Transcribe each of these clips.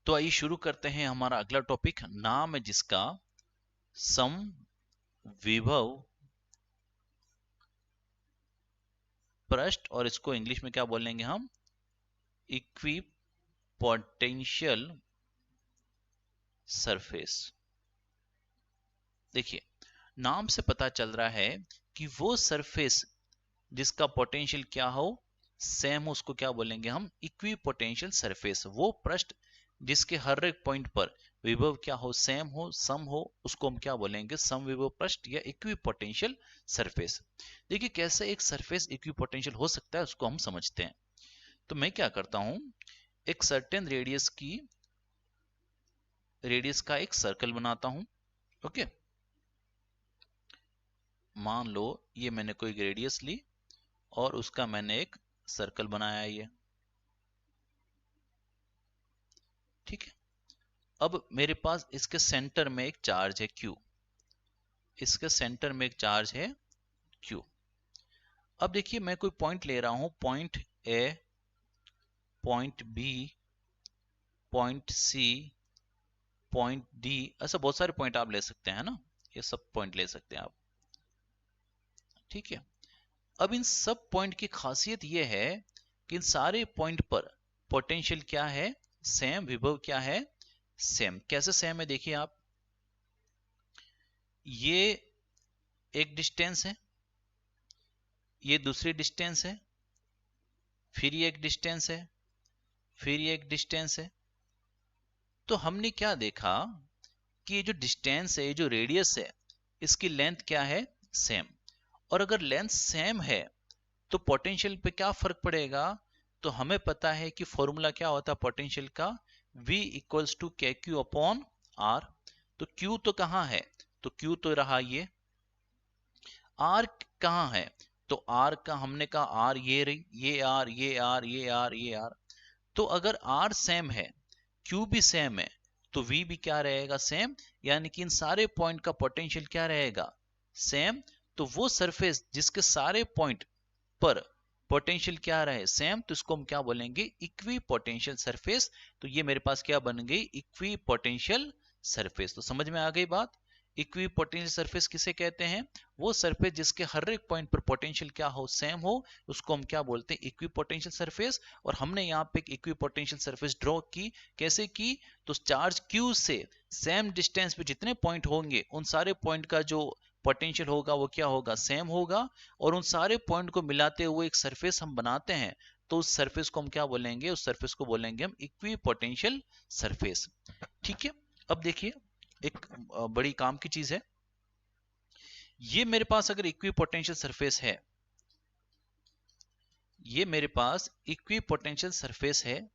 तो आइए शुरू करते हैं हमारा अगला टॉपिक। नाम है जिसका सम विभव पृष्ठ, और इसको इंग्लिश में क्या बोलेंगे हम, इक्विपोटेंशियल सरफेस। देखिए, नाम से पता चल रहा है कि वो सरफेस जिसका पोटेंशियल क्या हो, सेम हो, उसको क्या बोलेंगे हम, इक्विपोटेंशियल सरफेस। वो पृष्ठ जिसके हर एक पॉइंट पर विभव क्या हो, सेम हो, सम हो, उसको हम क्या बोलेंगे, सम विभव पृष्ठ या इक्विपोटेंशियल सरफेस। देखिए कैसे एक सरफेस इक्विपोटेंशियल हो सकता है, उसको हम समझते हैं। तो मैं क्या करता हूं, एक सर्टेन रेडियस का एक सर्कल बनाता हूं। ओके, मान लो ये मैंने कोई रेडियस ली और उसका मैंने एक सर्कल बनाया, ये ठीक है। अब मेरे पास इसके सेंटर में एक चार्ज है Q, इसके सेंटर में एक चार्ज है Q। अब देखिए मैं कोई पॉइंट ले रहा हूं, point A, point B, point C, point D, ऐसा बहुत सारे पॉइंट आप ले सकते हैं ना, ये सब पॉइंट ले सकते हैं आप, ठीक है। अब इन सब पॉइंट की खासियत ये है कि इन सारे पॉइंट पर पोटेंशियल क्या है, सेम, विभव क्या है, सेम। कैसे सेम है, देखिए आप, ये एक डिस्टेंस है, ये दूसरी डिस्टेंस है, फिर ये एक डिस्टेंस है, फिर ये एक डिस्टेंस है। तो हमने क्या देखा कि ये जो डिस्टेंस है, ये जो रेडियस है, इसकी लेंथ क्या है, सेम। और अगर लेंथ सेम है तो पोटेंशियल पे क्या फर्क पड़ेगा, तो हमें पता है कि फॉर्मूला क्या होता है पोटेंशियल का, V इक्वल्स टू के क्यू अपॉन आर। तो Q तो कहाँ है, तो Q तो रहा ये, R कहाँ है, तो R का हमने कहा R ये रही, ये R, ये R, ये R, ये R। तो अगर R सेम है, Q भी सेम है, तो V भी क्या रहेगा, सेम। यानी कि इन सारे पॉइंट का पोटेंशियल क्या रहेगा, सेम। तो वो सरफेस जिसके सारे पॉइंट पर पोटेंशियल क्या रहे, सेम, तो इसको हम क्या बोलेंगे, इक्वी पोटेंशियल सरफेस। तो ये मेरे पास क्या बन गई, इक्वी पोटेंशियल सरफेस। तो समझ में आ गई बात। इक्वी पोटेंशियल सरफेस किसे कहते हैं, वो सरफेस जिसके हर एक पॉइंट पर पोटेंशियल क्या हो, सेम हो, उसको हम क्या बोलते हैं, इक्वी पोटेंशियल सरफेस। और हमने यहाँ पे एक इक्वी पोटेंशियल सरफेस ड्रॉ की, कैसे की, तो चार्ज Q से सेम डिस्टेंस पे जितने पॉइंट होंगे उन सारे पॉइंट का जो पोटेंशियल होगा वो क्या होगा, सेम होगा। और उन सारे पॉइंट को मिलाते हुए एक सरफेस हम बनाते हैं, तो उस सरफेस को हम क्या बोलेंगे, उस सरफेस को बोलेंगे हम इक्वी पोटेंशियल सरफेस, ठीक है। अब देखिए एक बड़ी काम की चीज है, ये मेरे पास अगर इक्वी पोटेंशियल सरफेस है, ये मेरे पास इक्वी पोटेंशियल सरफेस है,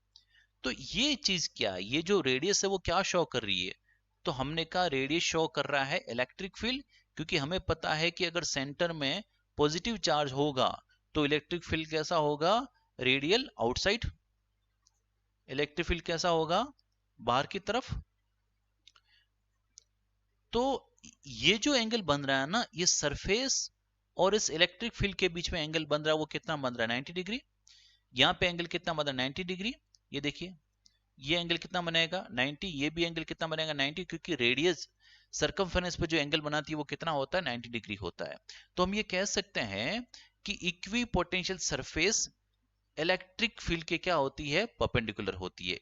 तो ये चीज क्या है, ये जो रेडियस है वो क्या शो कर रही है, तो हमने कहा रेडियस शो कर रहा है इलेक्ट्रिक फील्ड। क्योंकि हमें पता है कि अगर सेंटर में पॉजिटिव चार्ज होगा तो इलेक्ट्रिक फील्ड कैसा होगा, रेडियल आउटसाइड। इलेक्ट्रिक फील्ड कैसा होगा, बाहर की तरफ। तो ये जो एंगल बन रहा है ना, ये सरफेस और इस इलेक्ट्रिक फील्ड के बीच में एंगल बन रहा है, वो कितना बन रहा है, 90 डिग्री। यहाँ पे एंगल कितना बन रहा है, 90 डिग्री। ये देखिए ये एंगल कितना बनेगा, 90। ये भी एंगल कितना बनेगा, 90, क्योंकि रेडियस सरकमफेरेंस पे जो एंगल बनाती है वो कितना होता है, 90 डिग्री होता है। तो हम ये कह सकते हैं कि equi potential surface electric field के क्या होती है, परपेंडिकुलर होती है।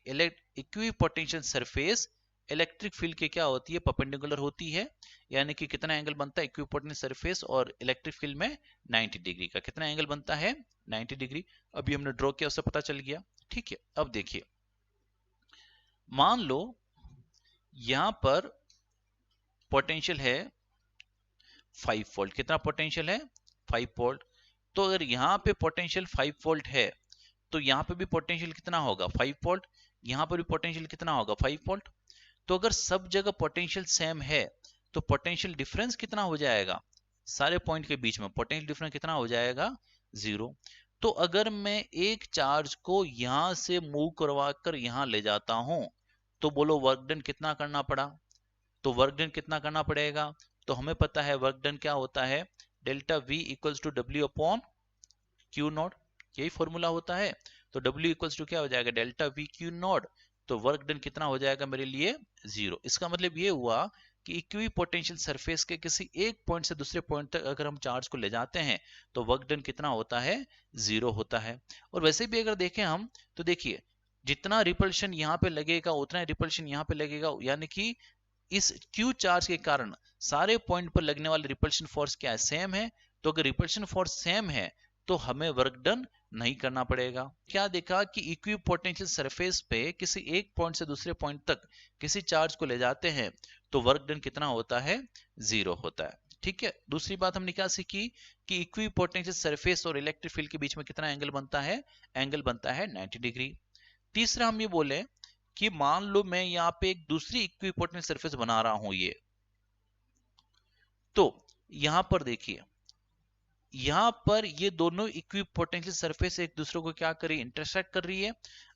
Equi potential surface electric field के क्या होती है, परपेंडिकुलर होती है। यानी कि कितना एंगल बनता है इक्वी पोटेंशियल सरफेस और इलेक्ट्रिक फील्ड में, 90 डिग्री का। कितना एंगल बनता है, 90 डिग्री। अभी हमने ड्रॉ किया, उससे पता चल गया, ठीक है। अब देखिए, मान लो यहां पर पोटेंशियल है 5 वोल्ट। कितना पोटेंशियल है, 5 वोल्ट। तो अगर यहां पे पोटेंशियल 5 वोल्ट है, तो यहां पे भी पोटेंशियल कितना होगा, 5 वोल्ट। यहां पर भी पोटेंशियल कितना होगा, 5 वोल्ट। तो अगर सब जगह पोटेंशियल सेम है, तो पोटेंशियल डिफरेंस कितना हो जाएगा, सारे पॉइंट के बीच में पोटेंशियल डिफरेंस कितना हो जाएगा, 0। तो अगर मैं एक चार्ज को यहां से मूव करवा कर यहां ले जाता हूं, तो बोलो वर्क डन कितना करना पड़ा, तो वर्क डन कितना करना पड़ेगा, तो हमें पता है वर्क डन क्या होता है, delta V equals to W upon Q naught, यही फॉर्मूला होता है। तो W इक्वल्स टू क्या हो जाएगा, डेल्टा V क्यू नॉट। तो वर्क डन कितना हो जाएगा मेरे लिए 0। इसका मतलब ये हुआ कि इक्वी पोटेंशियल सरफेस के किसी एक पॉइंट से दूसरे पॉइंट तक अगर हम चार्ज को ले जाते हैं तो वर्क डन कितना होता है 0 होता है। और वैसे भी अगर देखें हम तो देखिए जितना रिपल्शन यहाँ पे लगेगा उतना रिपल्शन यहाँ पे लगेगा, यानी कि इस क्यू चार्ज के कारण सारे पॉइंट पर लगने वाले रिपल्शन फोर्स क्या है, सेम है। तो अगर रिपल्शन फोर्स सेम है तो हमें वर्क डन नहीं करना पड़ेगा। क्या देखा कि इक्वी पोटेंशियल सरफेस पे किसी एक पॉइंट से दूसरे पॉइंट तक किसी चार्ज को ले जाते हैं तो वर्क डन कितना होता है 0 होता है। ठीक है, दूसरी बात हमने क्या सीखी कि इक्वी पोटेंशियल सरफेस और इलेक्ट्रिक फील्ड के बीच में कितना एंगल बनता है, एंगल बनता है 90 डिग्री। तीसरा हम ये बोले कि मान लो मैं यहाँ पे एक दूसरी इक्विपोटेंशियल सरफेस बना रहा हूं ये, तो यहां पर देखिए यहां पर ये दोनों इक्विपोटेंशियल सरफेस एक दूसरे को क्या कर रही है, इंटरसेक्ट कर रही है।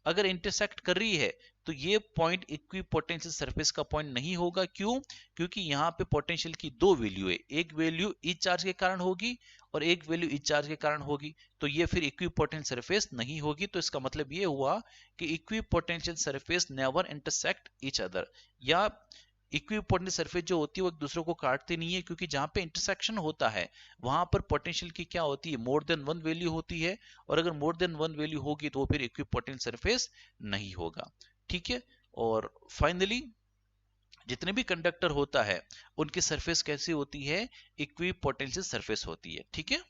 अगर इंटरसेक्ट कर रही है तो ये पॉइंट इक्विपोटेंशियल सरफेस का पॉइंट नहीं होगा। क्यों? क्योंकि यहाँ पे पोटेंशियल की दो वैल्यू है, एक वैल्यू इस चार्ज के कारण होगी और एक वैल्यू इस चार्ज के कारण होगी, तो ये फिर इक्विपोटेंशियल सरफेस नहीं होगी। तो इसका मतलब ये हुआ कि equipotential surface never intersect each other, या इक्विपोटेंशियल सरफेस जो होती है वो एक दूसरे को काटती नहीं है, क्योंकि जहां पे इंटरसेक्शन होता है वहां पर पोटेंशियल की क्या होती है, मोर देन वन वैल्यू होती है। और अगर मोर देन वन वैल्यू होगी तो वो फिर इक्विपोटेंशियल सरफेस नहीं होगा। ठीक है, और फाइनली जितने भी कंडक्टर होता है उनकी सरफेस कैसी होती है, इक्विपोटेंशियल सरफेस होती है। ठीक है।